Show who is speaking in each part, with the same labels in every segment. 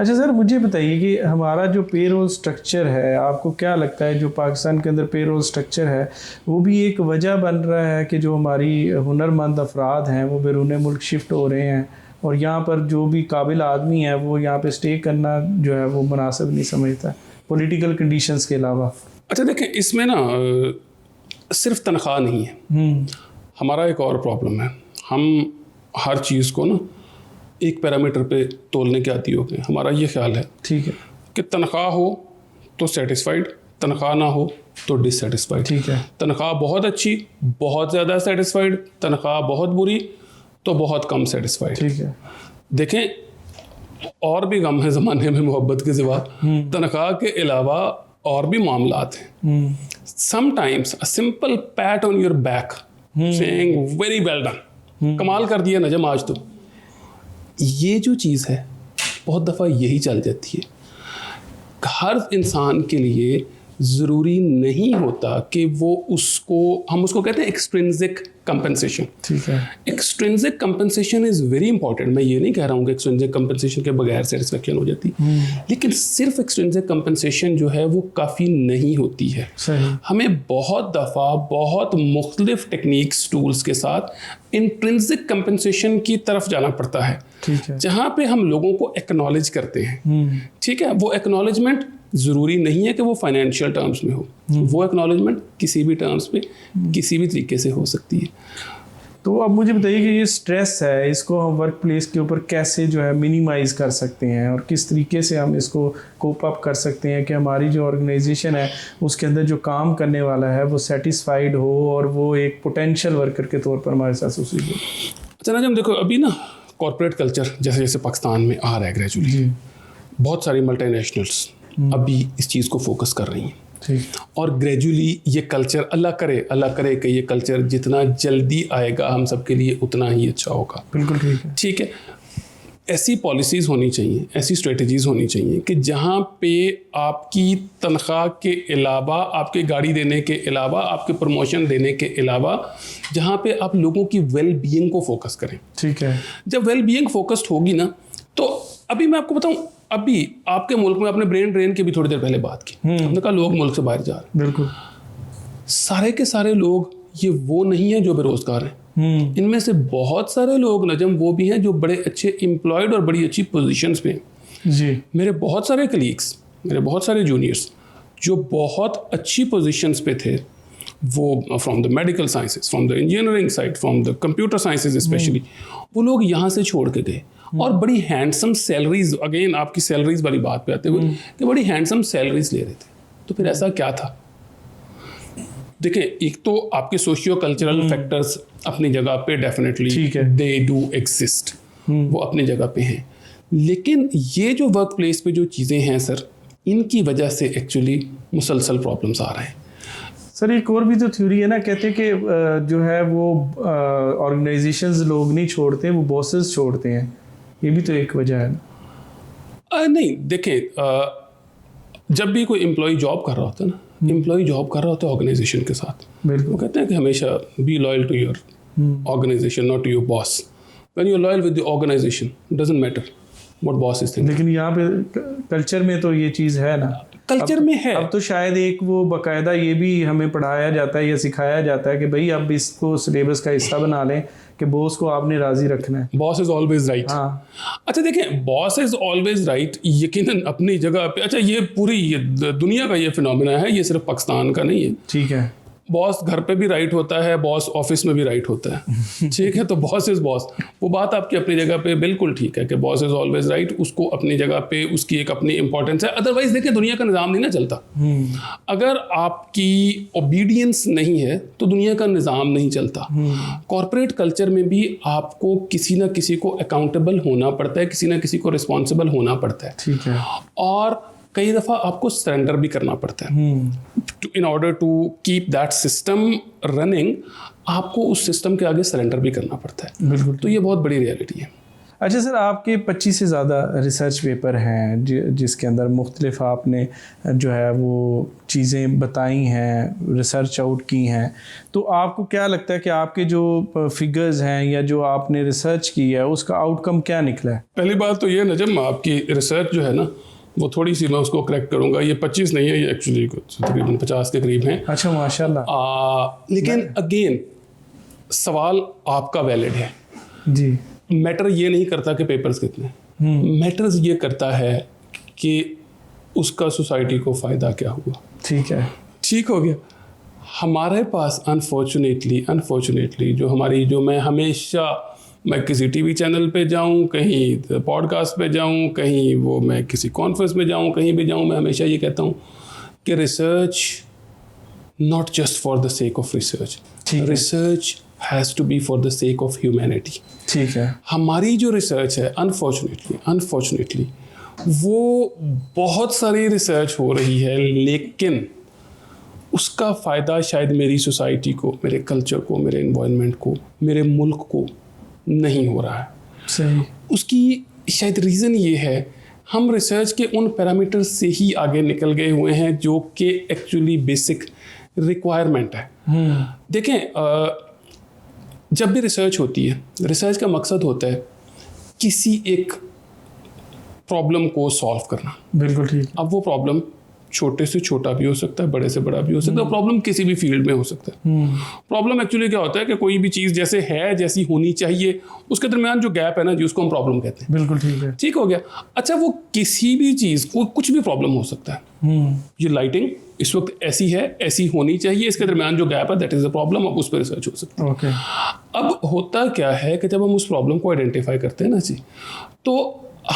Speaker 1: अच्छा सर, मुझे बताइए कि हमारा जो पेरोल स्ट्रक्चर है, आपको क्या लगता है जो पाकिस्तान के अंदर पेरोल स्ट्रक्चर है वो भी एक वजह बन रहा है कि जो हमारी हुनरमंद अफराद हैं वो बैरून मुल्क शिफ्ट हो रहे हैं और यहाँ पर जो भी काबिल आदमी है वो यहाँ पे स्टे करना जो है वो मुनासिब नहीं समझता पॉलिटिकल कंडीशंस के अलावा?
Speaker 2: अच्छा देखें, इसमें ना सिर्फ तनख्वाह नहीं है, हमारा एक और प्रॉब्लम है। हम हर चीज़ को ना एक पैरामीटर पे तोलने के आदी हो गए। हमारा ये ख्याल है,
Speaker 1: ठीक है,
Speaker 2: कि तनख्वाह हो तो सेटिस्फाइड, तनख्वाह ना हो तो डिससेटिस्फाइड।
Speaker 1: ठीक है,
Speaker 2: तनख्वाह बहुत अच्छी, बहुत ज़्यादा सेटिस्फाइड, तनख्वाह बहुत बुरी तो बहुत कम सेटिस्फाइड।
Speaker 1: ठीक है।
Speaker 2: देखें, और भी गम है ज़माने में मोहब्बत के सिवा, तनख्वाह के अलावा और भी मामलात हैं। Sometimes a simple PAT on your back saying very well done, कमाल कर दिया नजम आज तो, ये जो चीज़ है बहुत दफ़ा यही चल जाती है। हर इंसान के लिए ज़रूरी नहीं होता कि वो उसको, हम उसको कहते हैं एक्सट्रिंसिक कंपनसेशन।
Speaker 1: ठीक है।
Speaker 2: Extrinsic compensation is very important. मैं ये नहीं कह रहा हूँ कि एक्सट्रिंसिक कंपनसेशन के बगैर सेटिस्फेक्शन हो जाती, लेकिन सिर्फ एक्सट्रिंसिक कंपनसेशन जो है वो काफ़ी नहीं होती है।
Speaker 1: सही।
Speaker 2: हमें बहुत दफ़ा बहुत मुख्तलिफ टेक्निक्स टूल्स के साथ इंट्रिंसिक कंपनसेशन की तरफ जाना पड़ता है,
Speaker 1: ठीक है,
Speaker 2: जहाँ पे हम लोगों को एक्नॉलेज करते हैं। ठीक है, वो एक्नॉलेजमेंट ज़रूरी नहीं है कि वो फाइनेंशियल टर्म्स में हो, वो एक्नॉलेजमेंट किसी भी टर्म्स पे किसी भी तरीके से हो सकती है।
Speaker 1: तो अब मुझे बताइए कि ये स्ट्रेस है, इसको हम वर्क प्लेस के ऊपर कैसे जो है मिनिमाइज़ कर सकते हैं और किस तरीके से हम इसको कोप अप कर सकते हैं कि हमारी जो ऑर्गेनाइजेशन है उसके अंदर जो काम करने वाला है वो सेटिस्फाइड हो और वो एक पोटेंशियल वर्कर के तौर पर हमारे साथ एसोसिएट हो।
Speaker 2: अच्छा ना, जब देखो अभी ना कॉर्पोरेट कल्चर जैसे जैसे पाकिस्तान में आ रहा है ग्रेजुअली, बहुत सारी मल्टीनेशनल्स अभी इस चीज़ को फोकस कर रही हैं। और ग्रेजुअली ये कल्चर, अल्लाह करे कि ये कल्चर जितना जल्दी आएगा हम सबके लिए उतना ही अच्छा होगा।
Speaker 1: बिल्कुल ठीक है।
Speaker 2: ठीक है, ऐसी पॉलिसीज़ होनी चाहिए, ऐसी स्ट्रेटजीज़ होनी चाहिए कि जहाँ पे आपकी तनख्वाह के अलावा, आपके गाड़ी देने के अलावा, आपके प्रमोशन देने के अलावा, जहाँ पे आप लोगों की वेल बीइंग को फोकस करें।
Speaker 1: ठीक है।
Speaker 2: जब वेल बीइंग फोकस्ड होगी ना, तो अभी मैं आपको बताऊं, अभी आपके मुल्क में आपने ब्रेन ड्रेन की भी थोड़ी देर पहले बात की, हमने कहा लोग मुल्क से बाहर जा रहे हैं।
Speaker 1: बिल्कुल।
Speaker 2: सारे के सारे लोग ये वो नहीं है जो बेरोजगार हैं। इनमें से बहुत सारे लोग नजम वो भी हैं जो बड़े अच्छे एम्प्लॉयड और बड़ी अच्छी पोजीशंस पे हैं।
Speaker 1: जी।
Speaker 2: मेरे बहुत सारे कलीग्स, मेरे बहुत सारे जूनियर्स जो बहुत अच्छी पोजीशंस पे थे, वो from the medical sciences, from the engineering side, from the computer sciences specially, वो लोग यहाँ से छोड़ के गए और बड़ी हैंडसम सैलरीज, अगेन आपकी सैलरीज वाली बात पे आते हुए कि बड़ी हैंडसम सैलरीज ले रहे थे। तो फिर ऐसा क्या था? देखिए, एक तो आपके सोशियो कल्चरल फैक्टर्स अपनी जगह पे डेफिनेटली दे डू एग्जिस्ट, वो अपनी जगह पे हैं, लेकिन ये जो वर्क प्लेस पे जो चीज़ें हैं सर, इनकी वजह से एक्चुअली मुसलसल प्रॉब्लम्स आ रहे हैं।
Speaker 1: सर एक और भी तो थ्योरी है ना, कहते हैं कि जो है वो ऑर्गेनाइजेशंस लोग नहीं छोड़ते, वो बॉसेस छोड़ते हैं, ये भी तो एक वजह है ना?
Speaker 2: नहीं, देखें, जब भी कोई एम्प्लॉय जॉब कर रहा होता है ना, एम्प्लॉय जॉब कर रहा होता है ऑर्गेनाइजेशन के साथ, वो कहते हैं कि हमेशा be loyal to your organisation, not to your boss. When you are loyal with the organisation, doesn't matter what boss is thinking.
Speaker 1: लेकिन यहाँ पे कल्चर में तो ये चीज़ है ना,
Speaker 2: कल्चर में है।
Speaker 1: अब तो शायद एक वो बाकायदा ये भी हमें पढ़ाया जाता है या सिखाया जाता है कि भाई अब इसको सिलेबस का हिस्सा बना लें कि बॉस को आपने राजी रखना है।
Speaker 2: Boss is always right.
Speaker 1: हाँ।
Speaker 2: अच्छा देखें, बॉस इज ऑलवेज राइट यकीनन अपनी जगह पे। अच्छा, ये पूरी दुनिया का ये फिनोमिना है, ये सिर्फ पाकिस्तान का नहीं है।
Speaker 1: ठीक है।
Speaker 2: बॉस घर पे भी राइट होता है, बॉस ऑफिस में भी राइट होता है। ठीक है, तो बॉस इज बॉस, वो बात आपकी अपनी जगह पे बिल्कुल ठीक है कि बॉस इज ऑलवेज राइट, उसको अपनी जगह पे उसकी एक अपनी इंपॉर्टेंस है। अदरवाइज देखिए, दुनिया का निज़ाम नहीं ना चलता। अगर आपकी ओबीडियंस नहीं है तो दुनिया का निज़ाम नहीं चलता। कॉर्पोरेट कल्चर में भी आपको किसी ना किसी को अकाउंटेबल होना पड़ता है, किसी ना किसी को रिस्पॉन्सिबल होना पड़ता है।
Speaker 1: ठीक है।
Speaker 2: और कई दफ़ा आपको सरेंडर भी करना पड़ता है। In order to keep that system running, आपको उस सिस्टम के आगे सरेंडर भी करना पड़ता है।
Speaker 1: बिल्कुल।
Speaker 2: तो ये बहुत बड़ी रियलिटी है।
Speaker 1: अच्छा सर, आपके 25 से ज़्यादा रिसर्च पेपर हैं जिसके अंदर मुख्तलिफ आपने जो है वो चीज़ें बताई हैं, रिसर्च आउट की हैं, तो आपको क्या लगता है कि आपके जो फिगर्स हैं या जो आपने रिसर्च की है उसका आउटकम क्या निकला है?
Speaker 2: पहली बात तो ये नजम, आपकी रिसर्च जो है ना वो थोड़ी सी मैं उसको करेक्ट करूंगा, ये 25 नहीं है, ये एक्चुअली तकरीबन 50 के करीब हैं।
Speaker 1: अच्छा, माशाल्लाह।
Speaker 2: लेकिन अगेन सवाल आपका वैलिड है
Speaker 1: जी।
Speaker 2: मैटर ये नहीं करता कि पेपर्स कितने, मैटर्स ये करता है कि उसका सोसाइटी को फ़ायदा क्या हुआ।
Speaker 1: ठीक है,
Speaker 2: ठीक हो गया। हमारे पास अनफॉर्चुनेटली जो मैं हमेशा, मैं किसी टीवी चैनल पे जाऊं, कहीं पॉडकास्ट पे जाऊं, कहीं वो मैं किसी कॉन्फ्रेंस में जाऊं, कहीं भी जाऊं, मैं हमेशा ये कहता हूं कि research not just for the sake of research, research has to be for the sake of humanity.
Speaker 1: ठीक है।
Speaker 2: हमारी जो रिसर्च है अनफॉर्चुनेटली वो बहुत सारी रिसर्च हो रही है, लेकिन उसका फ़ायदा शायद मेरी सोसाइटी को, मेरे कल्चर को, मेरे एनवायरनमेंट को, मेरे मुल्क को नहीं हो रहा है।
Speaker 1: सही।
Speaker 2: उसकी शायद रीज़न ये है, हम रिसर्च के उन पैरामीटर्स से ही आगे निकल गए हुए हैं जो कि एक्चुअली बेसिक रिक्वायरमेंट है। देखें, जब भी रिसर्च होती है, रिसर्च का मकसद होता है किसी एक प्रॉब्लम को सॉल्व करना।
Speaker 1: बिल्कुल ठीक।
Speaker 2: अब वो प्रॉब्लम छोटे से छोटा भी हो सकता है, बड़े से बड़ा भी हो सकता है, प्रॉब्लम किसी भी फील्ड में हो सकता है। प्रॉब्लम एक्चुअली क्या होता है कि कोई भी चीज़ जैसे है, जैसी होनी चाहिए, उसके दरमियान जो गैप है ना जी, उसको हम प्रॉब्लम कहते हैं।
Speaker 1: बिल्कुल ठीक है।
Speaker 2: ठीक हो गया। अच्छा, वो किसी भी चीज़ को कुछ भी प्रॉब्लम हो सकता है। ये लाइटिंग इस वक्त ऐसी है, ऐसी होनी चाहिए, इसके दरमियान जो गैप है दैट इज़ अ प्रॉब्लम। अब उस पर रिसर्च हो सकती है।
Speaker 1: ओके।
Speaker 2: अब होता क्या है कि जब हम उस प्रॉब्लम को आइडेंटिफाई करते हैं ना जी, तो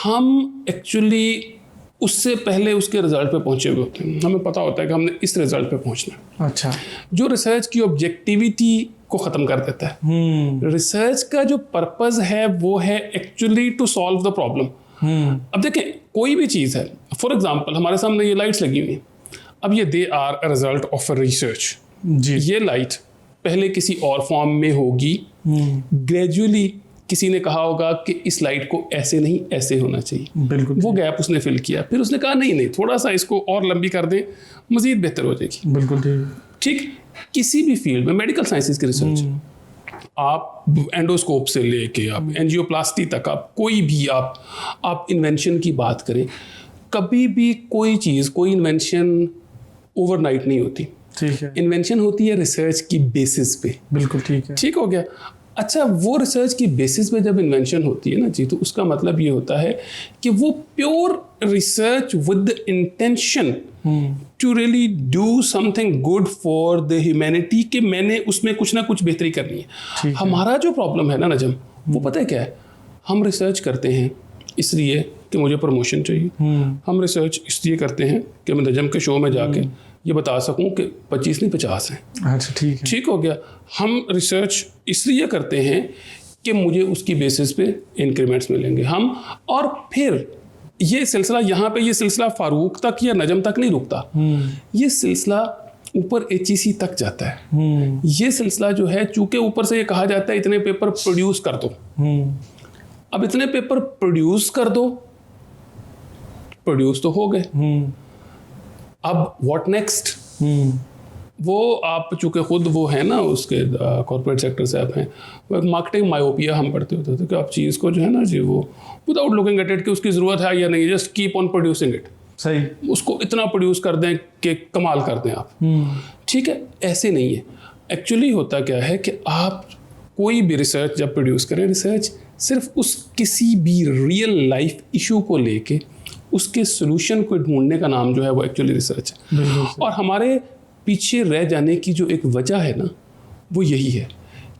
Speaker 2: हम एक्चुअली उससे पहले उसके रिजल्ट पे पहुंचे हुए होते हैं। हमें पता होता है कि हमने इस रिजल्ट पे पहुंचना है।
Speaker 1: अच्छा।
Speaker 2: जो रिसर्च की ऑब्जेक्टिविटी को ख़त्म कर देता है। रिसर्च का जो पर्पस है वो है actually to solve the problem. अब देखें, कोई भी चीज़ है, फॉर एग्जांपल हमारे सामने ये लाइट्स लगी हुई हैं, अब ये they are a result of a research
Speaker 1: जी।
Speaker 2: ये लाइट पहले किसी और फॉर्म में होगी, ग्रेजुअली किसी ने कहा होगा कि इस लाइट को ऐसे नहीं ऐसे होना चाहिए।
Speaker 1: बिल्कुल।
Speaker 2: वो गैप उसने फिल किया, फिर उसने कहा नहीं थोड़ा सा इसको और लंबी कर दें, मजीद बेहतर हो जाएगी।
Speaker 1: बिल्कुल
Speaker 2: ठीक। किसी भी फील्ड में, मेडिकल साइंसेज की रिसर्च, आप एंडोस्कोप से लेके आप एंजियोप्लास्टी तक, आप कोई भी आप इन्वेंशन की बात करें, कभी भी कोई चीज़, कोई इन्वेंशन ओवरनाइट नहीं होती।
Speaker 1: ठीक है।
Speaker 2: इन्वेंशन होती है रिसर्च की बेसिस पे।
Speaker 1: बिल्कुल ठीक है।
Speaker 2: ठीक हो गया। अच्छा, वो रिसर्च की बेसिस पे जब इन्वेंशन होती है ना जी, तो उसका मतलब ये होता है कि वो pure research with the intention to really do something good for the humanity, कि मैंने उसमें कुछ ना कुछ बेहतरी करनी है। हमारा जो प्रॉब्लम है ना नजम, वो पता है क्या है? हम रिसर्च करते हैं इसलिए कि मुझे प्रमोशन चाहिए। हम रिसर्च इसलिए करते हैं कि मैं नजम के शो में जाके ये बता सकूं कि 25 नहीं 50 हैं।
Speaker 1: अच्छा, ठीक है।
Speaker 2: ठीक हो गया। हम रिसर्च इसलिए करते हैं कि मुझे उसकी बेसिस पे इंक्रीमेंट्स मिलेंगे। हम, और फिर ये सिलसिला यहाँ पे, ये सिलसिला फारूक तक या नजम तक नहीं रुकता, ये सिलसिला ऊपर HEC तक जाता है। ये सिलसिला जो है, चूंकि ऊपर से ये कहा जाता है इतने पेपर प्रोड्यूस कर दो। अब इतने पेपर प्रोड्यूस कर दो, प्रोड्यूस तो हो गए, अब व्हाट नेक्स्ट? वो आप चूँकि खुद वो है ना, उसके कॉर्पोरेट सेक्टर से आप हैं, वो मार्केटिंग मायोपिया हम पढ़ते होते थे कि आप चीज़ को जो है ना जी, वो विदाउट लुकिंग एट इट कि उसकी ज़रूरत है या नहीं, just keep on producing it.
Speaker 1: सही।
Speaker 2: उसको इतना प्रोड्यूस कर दें कि कमाल कर दें आप। ठीक है, ऐसे नहीं है। एक्चुअली होता क्या है कि आप कोई भी रिसर्च जब प्रोड्यूस करें, रिसर्च सिर्फ उस किसी भी रियल लाइफ इशू को लेके उसके सोल्यूशन को ढूंढने का नाम जो है वो एक्चुअली रिसर्च है। और हमारे पीछे रह जाने की जो एक वजह है ना, वो यही है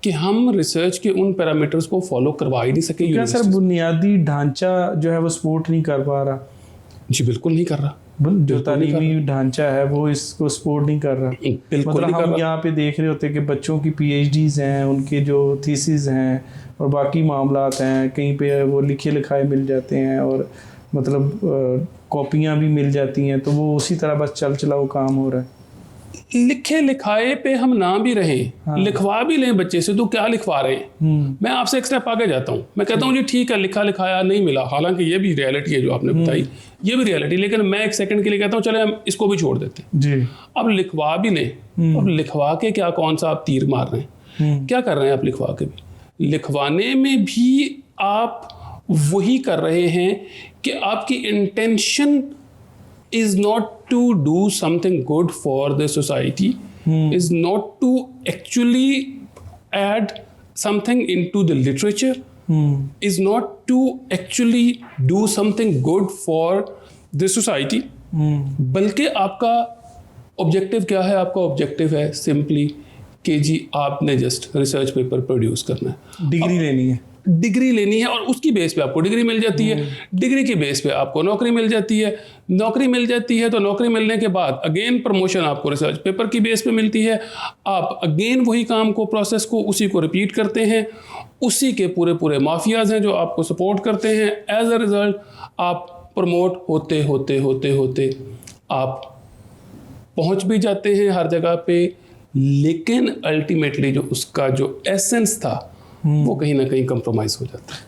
Speaker 2: कि हम रिसर्च के उन पैरामीटर्स को फॉलो करवा ही नहीं सके।
Speaker 1: क्या सर बुनियादी ढांचा जो है वो सपोर्ट नहीं कर पा रहा?
Speaker 2: जी बिल्कुल नहीं कर रहा।
Speaker 1: जो तालीमी ढांचा है वो इसको सपोर्ट नहीं कर रहा।
Speaker 2: बिल्कुल
Speaker 1: मतलब
Speaker 2: नहीं कर
Speaker 1: हम
Speaker 2: रहा।
Speaker 1: यहाँ पे देख रहे होते हैं कि बच्चों की PhDs हैं, उनके जो थीसिस हैं और बाकी मामलात हैं, कहीं पे वो लिखे लिखाए मिल जाते हैं और मतलब कॉपियाँ भी मिल जाती हैं, तो वो उसी तरह बस चल चलाओ काम हो रहा है।
Speaker 2: लिखे लिखाए पे हम ना भी रहें, लिखवा भी लें बच्चे से, तो क्या लिखवा रहे हैं? मैं आपसे एक स्टेप आगे जाता हूँ, मैं कहता हूँ जी ठीक है लिखा लिखाया नहीं मिला, हालांकि ये भी रियलिटी है जो आपने बताई, ये भी रियलिटी, लेकिन मैं एक सेकंड के लिए कहता हूँ चले हम इसको भी छोड़ देते हैं
Speaker 1: जी।
Speaker 2: अब लिखवा भी लें, अब लिखवा के क्या कौन सा आप तीर मार रहे हैं? क्या कर रहे हैं आप लिखवा के भी? लिखवाने में भी आप वही कर रहे हैं कि आपकी intention is not to do something good for the society, is not to actually add something into the literature, is not to actually do something good for the society, बल्कि आपका ऑब्जेक्टिव क्या है? आपका ऑब्जेक्टिव है simply कि जी आपने just research paper produce करना है,
Speaker 1: डिग्री लेनी है,
Speaker 2: डिग्री लेनी है, और उसकी बेस पे आपको डिग्री मिल जाती है, डिग्री की बेस पे आपको नौकरी मिल जाती है, नौकरी मिल जाती है तो नौकरी मिलने के बाद अगेन प्रमोशन आपको रिसर्च पेपर की बेस पे मिलती है, आप अगेन वही काम को, प्रोसेस को, उसी को रिपीट करते हैं, उसी के पूरे पूरे माफियाज हैं जो आपको सपोर्ट करते हैं, एज अ रिजल्ट आप प्रमोट होते होते होते होते आप पहुंच भी जाते हैं हर जगह पे, लेकिन अल्टीमेटली जो उसका जो एसेंस था वो कहीं ना कहीं कंप्रोमाइज हो जाता है।